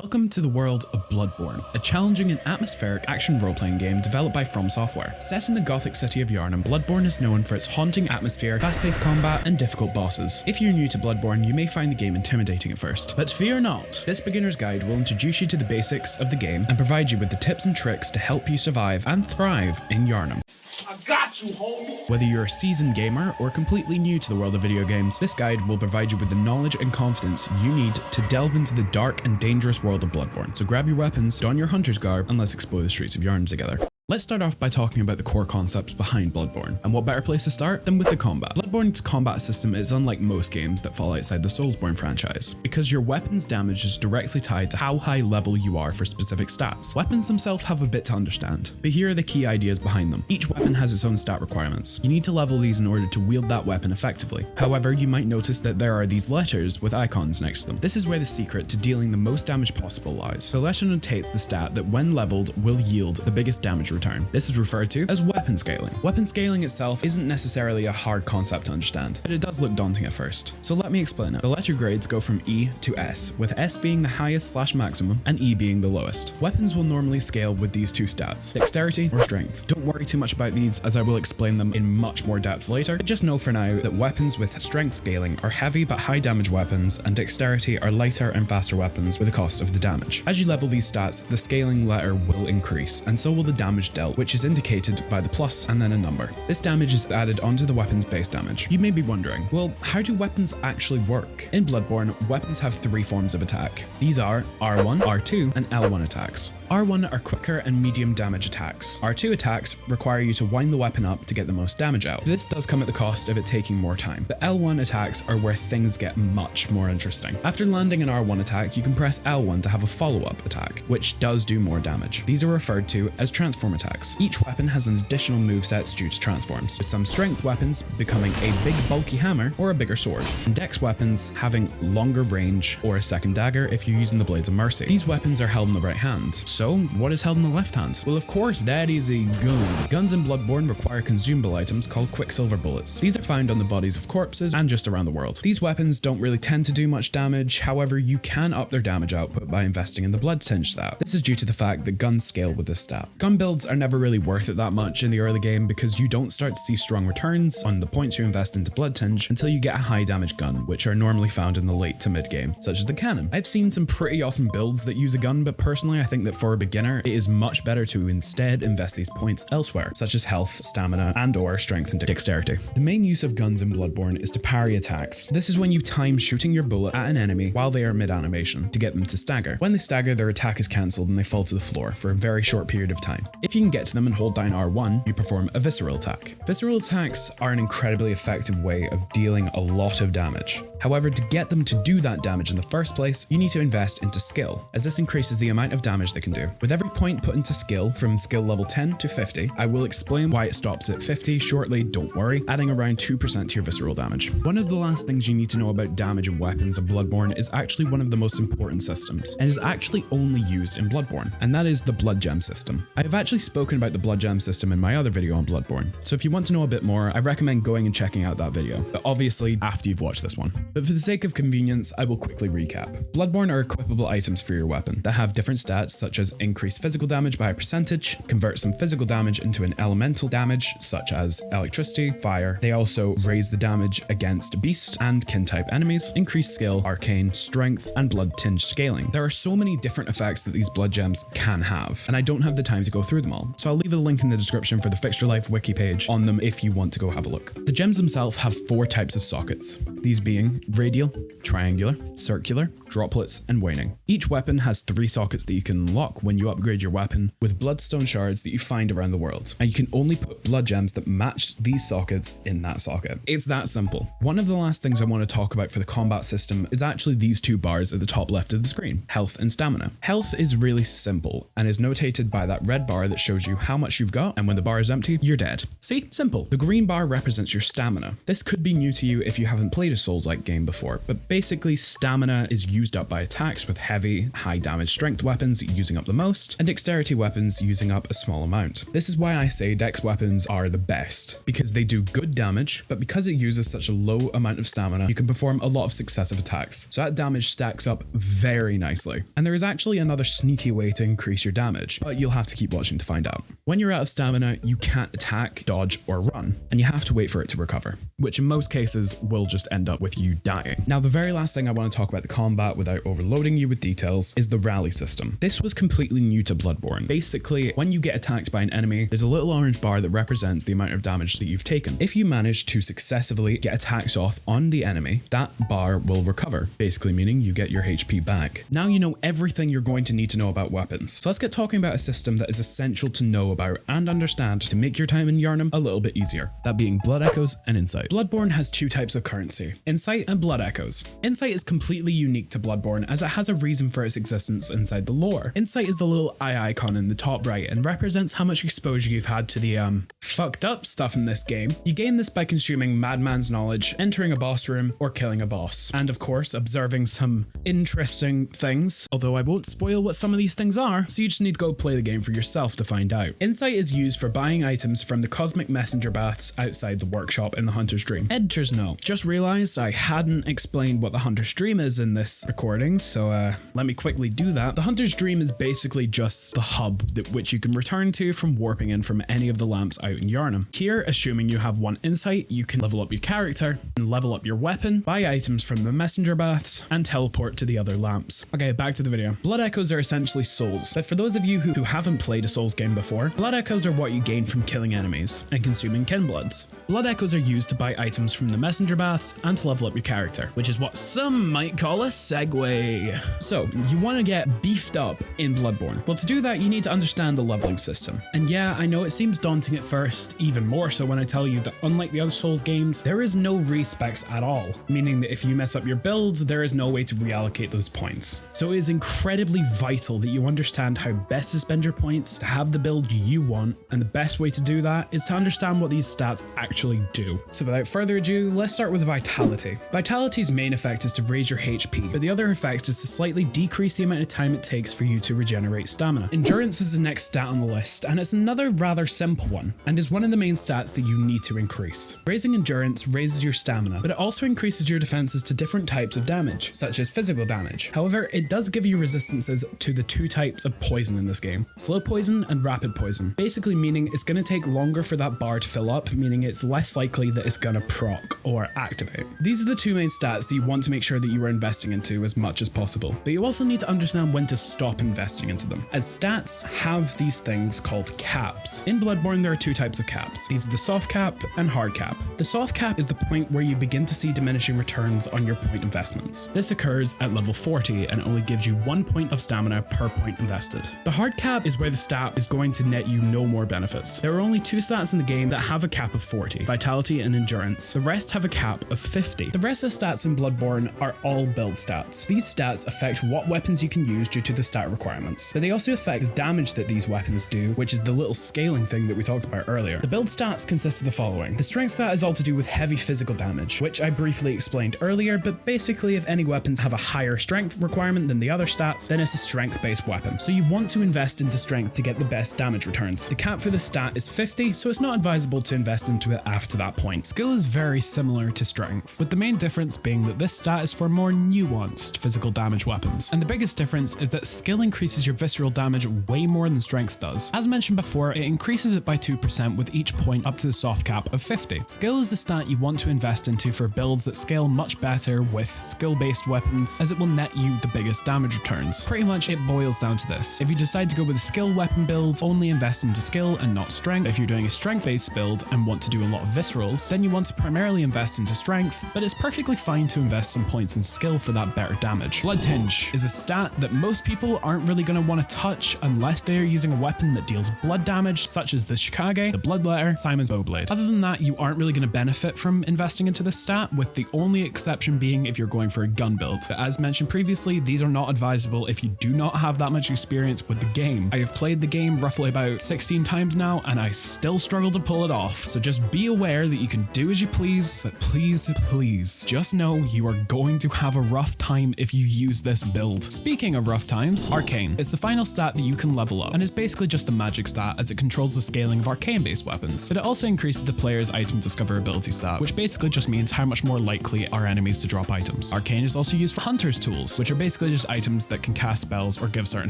Welcome to the world of Bloodborne, a challenging and atmospheric action role-playing game developed by FromSoftware. Set in the Gothic city of Yharnam, Bloodborne is known for its haunting atmosphere, fast-paced combat, and difficult bosses. If you're new to Bloodborne, you may find the game intimidating at first, but fear not. This beginner's guide will introduce you to the basics of the game and provide you with the tips and tricks to help you survive and thrive in Yharnam. I got you, homie! Whether you're a seasoned gamer or completely new to the world of video games, this guide will provide you with the knowledge and confidence you need to delve into the dark and dangerous world of Bloodborne. So grab your weapons, don your hunter's garb, and let's explore the streets of Yharnam together. Let's start off by talking about the core concepts behind Bloodborne, and what better place to start than with the combat. Bloodborne's combat system is unlike most games that fall outside the Soulsborne franchise, because your weapon's damage is directly tied to how high level you are for specific stats. Weapons themselves have a bit to understand, but here are the key ideas behind them. Each weapon has its own stat requirements. You need to level these in order to wield that weapon effectively. However, you might notice that there are these letters with icons next to them. This is where the secret to dealing the most damage possible lies. The letter notates the stat that when leveled will yield the biggest damage return. This is referred to as weapon scaling. Weapon scaling itself isn't necessarily a hard concept to understand, but it does look daunting at first. So let me explain it. The letter grades go from E to S, with S being the highest / maximum and E being the lowest. Weapons will normally scale with these two stats, dexterity or strength. Don't worry too much about these, as I will explain them in much more depth later, but just know for now that weapons with strength scaling are heavy but high damage weapons, and dexterity are lighter and faster weapons with the cost of the damage. As you level these stats, the scaling letter will increase, and so will the damage dealt, which is indicated by the plus and then a number. This damage is added onto the weapon's base damage. You may be wondering, well, how do weapons actually work? In Bloodborne, weapons have three forms of attack. These are R1, R2, and L1 attacks. R1 are quicker and medium damage attacks. R2 attacks require you to wind the weapon up to get the most damage out. This does come at the cost of it taking more time. The L1 attacks are where things get much more interesting. After landing an R1 attack, you can press L1 to have a follow-up attack, which does do more damage. These are referred to as transform attacks. Each weapon has an additional movesets due to transforms, with some strength weapons becoming a big bulky hammer or a bigger sword, and dex weapons having longer range or a second dagger if you're using the Blades of Mercy. These weapons are held in the right hand. So what is held in the left hand? Well, of course, that is a gun. Guns in Bloodborne require consumable items called quicksilver bullets. These are found on the bodies of corpses and just around the world. These weapons don't really tend to do much damage, however, you can up their damage output by investing in the blood tinge stat. This is due to the fact that guns scale with this stat. Gun builds are never really worth it that much in the early game because you don't start to see strong returns on the points you invest into blood tinge until you get a high damage gun, which are normally found in the late to mid game, such as the cannon. I've seen some pretty awesome builds that use a gun, but personally I think that for a beginner it is much better to instead invest these points elsewhere, such as health, stamina, and or strength and dexterity. The main use of guns in Bloodborne is to parry attacks. This is when you time shooting your bullet at an enemy while they are mid-animation to get them to stagger. When they stagger, their attack is cancelled and they fall to the floor for a very short period of time. If you can get to them and hold down R1, you perform a visceral attack. Visceral attacks are an incredibly effective way of dealing a lot of damage. However, to get them to do that damage in the first place, you need to invest into skill, as this increases the amount of damage they can do. With every point put into skill from skill level 10 to 50, I will explain why it stops at 50 shortly, don't worry, adding around 2% to your visceral damage. One of the last things you need to know about damage and weapons in Bloodborne is actually one of the most important systems, and is actually only used in Bloodborne, and that is the blood gem system. I have actually spoken about the blood gem system in my other video on Bloodborne, so if you want to know a bit more, I recommend going and checking out that video, but obviously after you've watched this one. But for the sake of convenience, I will quickly recap. Bloodborne are equipable items for your weapon that have different stats such as increased physical damage by a percentage, convert some physical damage into an elemental damage such as electricity, fire. They also raise the damage against beast and kin type enemies, increase skill, arcane, strength, and blood tinge scaling. There are so many different effects that these blood gems can have, and I don't have the time to go through them all, so I'll leave a link in the description for the Fixture Life wiki page on them if you want to go have a look. The gems themselves have 4 types of sockets, these being radial, triangular, circular, droplets, and waning. Each weapon has 3 sockets that you can unlock when you upgrade your weapon with bloodstone shards that you find around the world, and you can only put blood gems that match these sockets in that socket. It's that simple. One of the last things I want to talk about for the combat system is actually these 2 bars at the top left of the screen, health and stamina. Health is really simple and is notated by that red bar that which shows you how much you've got, and when the bar is empty, you're dead. See? Simple. The green bar represents your stamina. This could be new to you if you haven't played a Souls-like game before, but basically stamina is used up by attacks with heavy, high damage strength weapons using up the most, and dexterity weapons using up a small amount. This is why I say dex weapons are the best, because they do good damage, but because it uses such a low amount of stamina, you can perform a lot of successive attacks. So that damage stacks up very nicely. And there is actually another sneaky way to increase your damage, but you'll have to keep watching to find out. When you're out of stamina, you can't attack, dodge, or run, and you have to wait for it to recover, which in most cases will just end up with you dying. Now, the very last thing I want to talk about the combat without overloading you with details is the rally system. This was completely new to Bloodborne. Basically, when you get attacked by an enemy, there's a little orange bar that represents the amount of damage that you've taken. If you manage to successively get attacks off on the enemy, that bar will recover, basically meaning you get your HP back. Now you know everything you're going to need to know about weapons. So let's get talking about a system that is essential to know about and understand to make your time in Yharnam a little bit easier, that being blood echoes and insight. Bloodborne has two types of currency, insight and blood echoes. Insight is completely unique to Bloodborne as it has a reason for its existence inside the lore. Insight is the little eye icon in the top right and represents how much exposure you've had to the fucked up stuff in this game. You gain this by consuming Madman's knowledge, entering a boss room, or killing a boss. And of course, observing some interesting things, although I won't spoil what some of these things are, so you just need to go play the game for yourself to find out. Insight is used for buying items from the cosmic messenger baths outside the workshop in the Hunter's Dream. Editors know. Just realized I hadn't explained what the Hunter's Dream is in this recording, so let me quickly do that. The Hunter's Dream is basically just the hub which you can return to from warping in from any of the lamps out in Yharnam. Here, assuming you have one insight, you can level up your character and level up your weapon, buy items from the messenger baths, and teleport to the other lamps. Okay, back to the video. Blood echoes are essentially souls, but for those of you who haven't played a Souls game before, blood echoes are what you gain from killing enemies and consuming kin bloods. Blood echoes are used to buy items from the messenger baths and to level up your character, which is what some might call a segue. So, you want to get beefed up in Bloodborne. Well, to do that, you need to understand the leveling system. And yeah, I know it seems daunting at first, even more so when I tell you that unlike the other Souls games, there is no respecs at all, meaning that if you mess up your builds, there is no way to reallocate those points. So it is incredibly vital that you understand how best to spend your points to have the build you want, and the best way to do that is to understand what these stats actually do. So without further ado, let's start with Vitality. Vitality's main effect is to raise your HP, but the other effect is to slightly decrease the amount of time it takes for you to regenerate stamina. Endurance is the next stat on the list, and it's another rather simple one, and is one of the main stats that you need to increase. Raising endurance raises your stamina, but it also increases your defenses to different types of damage, such as physical damage. However, it does give you resistances to the two types of poison in this game, slow poison and rapid poison, basically meaning it's going to take longer for that bar to fill up, meaning it's less likely that it's going to proc or activate. These are the two main stats that you want to make sure that you are investing into as much as possible, but you also need to understand when to stop investing into them, as stats have these things called caps. In Bloodborne, there are two types of caps. These are the soft cap and hard cap. The soft cap is the point where you begin to see diminishing returns on your point investments. This occurs at level 40 and only gives you 1 point of stamina per point invested. The hard cap is where the stat is going to net you no more benefits. There are only two stats in the game that have a cap of 40, Vitality and Endurance. The rest have a cap of 50. The rest of the stats in Bloodborne are all build stats. These stats affect what weapons you can use due to the stat requirements, but they also affect the damage that these weapons do, which is the little scaling thing that we talked about earlier. The build stats consist of the following. The strength stat is all to do with heavy physical damage, which I briefly explained earlier, but basically if any weapons have a higher strength requirement than the other stats, then it's a strength-based weapon. So you want to invest into strength to get the best damage returns. The cap for the stat is 50, so it's not advisable to invest into it after that point. Skill is very similar to strength, with the main difference being that this stat is for more nuanced physical damage weapons. And the biggest difference is that skill increases your visceral damage way more than strength does. As mentioned before, it increases it by 2% with each point up to the soft cap of 50. Skill is the stat you want to invest into for builds that scale much better with skill-based weapons, as it will net you the biggest damage returns. Pretty much it boils down to this. If you decide to go with a skill weapon build, only invest into skill and not strength. If you're doing a strength-based build and want to do a lot of viscerals, then you want to primarily invest into strength, but it's perfectly fine to invest some points in skill for that better damage. Blood Tinge is a stat that most people aren't really going to want to touch unless they are using a weapon that deals blood damage, such as the Shikage, the Bloodletter, Simon's Bowblade. Other than that, you aren't really going to benefit from investing into this stat, with the only exception being if you're going for a gun build. But as mentioned previously, these are not advisable if you do not have that much experience with the game. I have played the game game roughly about 16 times now, and I still struggle to pull it off. So just be aware that you can do as you please, but please, please, just know you are going to have a rough time if you use this build. Speaking of rough times, Arcane is the final stat that you can level up, and is basically just a magic stat as it controls the scaling of arcane-based weapons. But it also increases the player's item discoverability stat, which basically just means how much more likely are enemies to drop items. Arcane is also used for Hunter's Tools, which are basically just items that can cast spells or give certain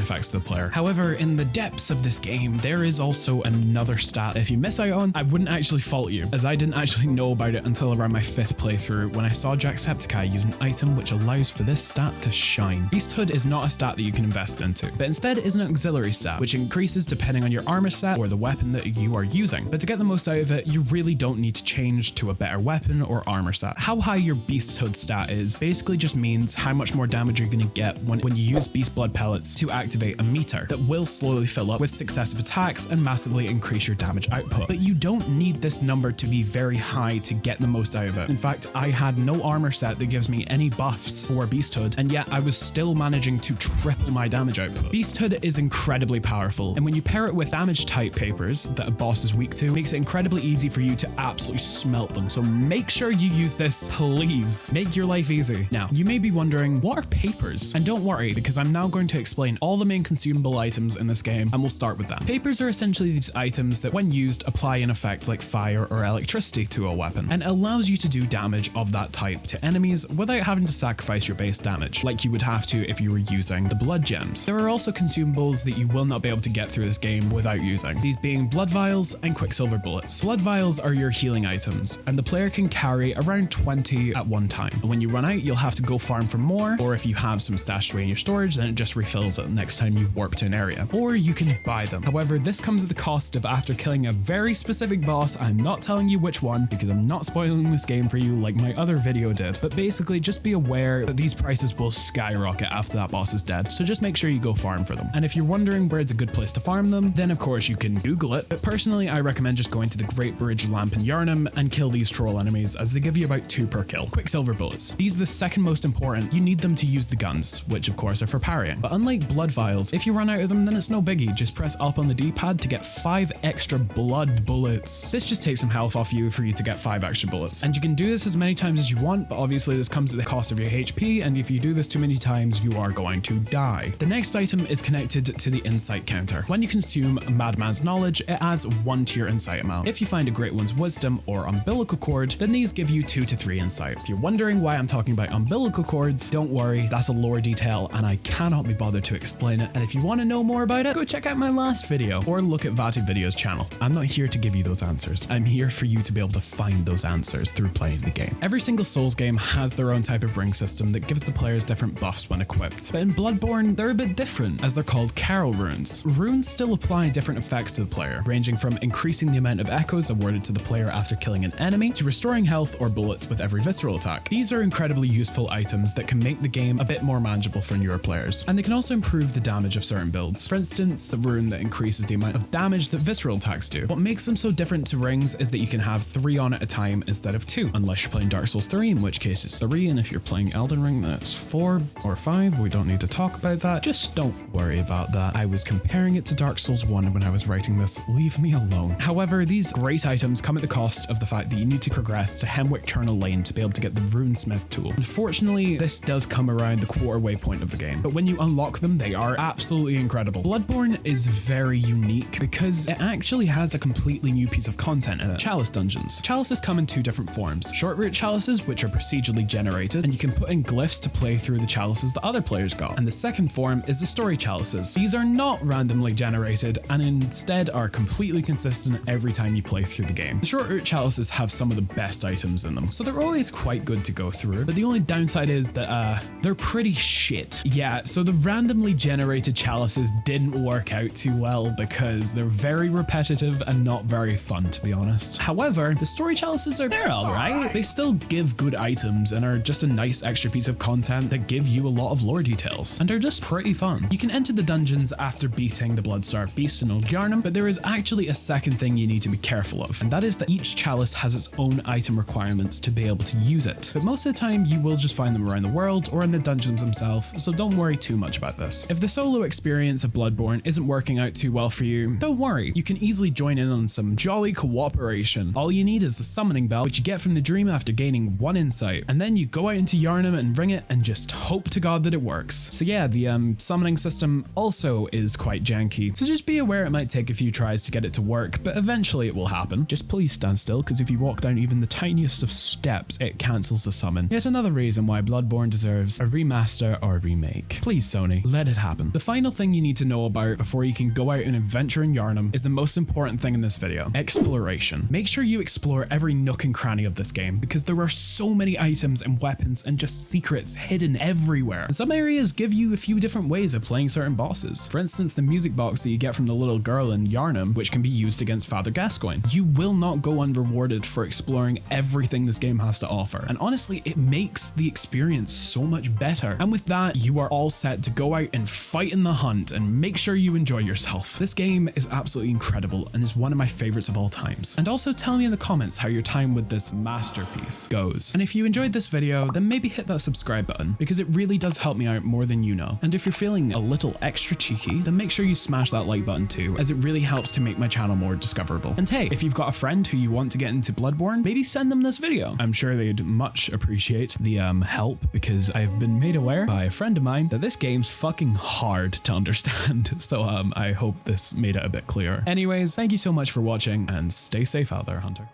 effects to the player. However, in the depths of this game, there is also another stat if you miss out on. I wouldn't actually fault you, as I didn't actually know about it until around my 5th playthrough when I saw Jacksepticeye use an item which allows for this stat to shine. Beasthood is not a stat that you can invest into, but instead is an auxiliary stat, which increases depending on your armor set or the weapon that you are using. But to get the most out of it, you really don't need to change to a better weapon or armor set. How high your Beasthood stat is basically just means how much more damage you're going to get when you use Beast Blood pellets to activate a meter that will slowly fill up with successive attacks and massively increase your damage output. But you don't need this number to be very high to get the most out of it. In fact, I had no armor set that gives me any buffs for Beasthood, and yet I was still managing to triple my damage output. Beasthood is incredibly powerful, and when you pair it with damage type papers that a boss is weak to, it makes it incredibly easy for you to absolutely smelt them. So make sure you use this, please. Make your life easy. Now, you may be wondering, what are papers? And don't worry, because I'm now going to explain all the main consumable items in this game, and we'll start with them. Papers are essentially these items that, when used, apply an effect like fire or electricity to a weapon, and it allows you to do damage of that type to enemies without having to sacrifice your base damage, like you would have to if you were using the blood gems. There are also consumables that you will not be able to get through this game without using, these being blood vials and quicksilver bullets. Blood vials are your healing items, and the player can carry around 20 at one time. And when you run out, you'll have to go farm for more, or if you have some stashed away in your storage, then it just refills it next time you warp to an area. Or you can buy them. However, this comes at the cost of, after killing a very specific boss, I'm not telling you which one because I'm not spoiling this game for you like my other video did, but basically just be aware that these prices will skyrocket after that boss is dead, so just make sure you go farm for them. And if you're wondering where it's a good place to farm them, then of course you can Google it, but personally I recommend just going to the Great Bridge Lamp in Yharnam and kill these troll enemies, as they give you about 2 per kill. Quicksilver bullets. These are the second most important. You need them to use the guns, which of course are for parrying. But unlike blood vials, if you run out of them, then it's no biggie. Just press up on the D-pad to get 5 extra blood bullets. This just takes some health off you for you to get 5 extra bullets. And you can do this as many times as you want, but obviously this comes at the cost of your HP, and if you do this too many times, you are going to die. The next item is connected to the insight counter. When you consume Madman's Knowledge, it adds 1 to your insight amount. If you find a Great One's Wisdom or Umbilical Cord, then these give you 2 to 3 insight. If you're wondering why I'm talking about umbilical cords, don't worry, that's a lore detail and I cannot be bothered to explain it. And if you want to know more about it, go check out my last video or look at Vatu Video's channel. I'm not here to give you those answers. I'm here for you to be able to find those answers through playing the game. Every single Souls game has their own type of ring system that gives the players different buffs when equipped. But in Bloodborne, they're a bit different, as they're called Carol runes. Runes still apply different effects to the player, ranging from increasing the amount of echoes awarded to the player after killing an enemy, to restoring health or bullets with every visceral attack. These are incredibly useful items that can make the game a bit more manageable for newer players, and they can also improve the damage of certain builds. For instance, a rune that increases the amount of damage that visceral attacks do. What makes them so different to rings is that you can have 3 on at a time instead of 2, unless you're playing Dark Souls 3, in which case it's 3, and if you're playing Elden Ring, that's 4 or 5. We don't need to talk about that. Just don't worry about that. I was comparing it to Dark Souls 1 when I was writing this. Leave me alone. However, these great items come at the cost of the fact that you need to progress to Hemwick Turnal Lane to be able to get the Runesmith tool. Unfortunately, this does come around the quarter-way point of the game, but when you unlock them, they are absolutely incredible. Bloodborne is very unique because it actually has a completely new piece of content in it. Chalice dungeons. Chalices come in 2 different forms. Short route chalices, which are procedurally generated, and you can put in glyphs to play through the chalices that other players got. And the second form is the story chalices. These are not randomly generated and instead are completely consistent every time you play through the game. The short route chalices have some of the best items in them, so they're always quite good to go through, but the only downside is that they're pretty shit. Yeah, so the randomly generated chalices didn't work out too well because they're very repetitive and not very fun, to be honest. However, the story chalices they're alright. They still give good items and are just a nice extra piece of content that give you a lot of lore details, and are just pretty fun. You can enter the dungeons after beating the Bloodstarved Beast in Old Yharnam, but there is actually a second thing you need to be careful of, and that is that each chalice has its own item requirements to be able to use it. But most of the time you will just find them around the world or in the dungeons themselves, so don't worry too much about this. If the solo experience of Bloodborne isn't working working out too well for you, don't worry, you can easily join in on some jolly cooperation. All you need is the summoning bell, which you get from the dream after gaining 1 insight, and then you go out into Yharnam and ring it and just hope to God that it works. So yeah, the summoning system also is quite janky, so just be aware it might take a few tries to get it to work, but eventually it will happen. Just please stand still, because if you walk down even the tiniest of steps, it cancels the summon. Yet another reason why Bloodborne deserves a remaster or a remake. Please Sony, let it happen. The final thing you need to know about before you can go out and adventure in Yharnam is the most important thing in this video: exploration. Make sure you explore every nook and cranny of this game, because there are so many items and weapons and just secrets hidden everywhere. And some areas give you a few different ways of playing certain bosses. For instance, the music box that you get from the little girl in Yharnam, which can be used against Father Gascoigne. You will not go unrewarded for exploring everything this game has to offer, and honestly, it makes the experience so much better. And with that, you are all set to go out and fight in the hunt and make sure you enjoy yourself. This game is absolutely incredible and is one of my favorites of all times. And also tell me in the comments how your time with this masterpiece goes. And if you enjoyed this video, then maybe hit that subscribe button, because it really does help me out more than you know. And if you're feeling a little extra cheeky, then make sure you smash that like button too, as it really helps to make my channel more discoverable. And hey, if you've got a friend who you want to get into Bloodborne, maybe send them this video. I'm sure they'd much appreciate the help, because I've been made aware by a friend of mine that this game's fucking hard to understand. So I hope this made it a bit clearer. Anyways, thank you so much for watching, and stay safe out there, Hunter.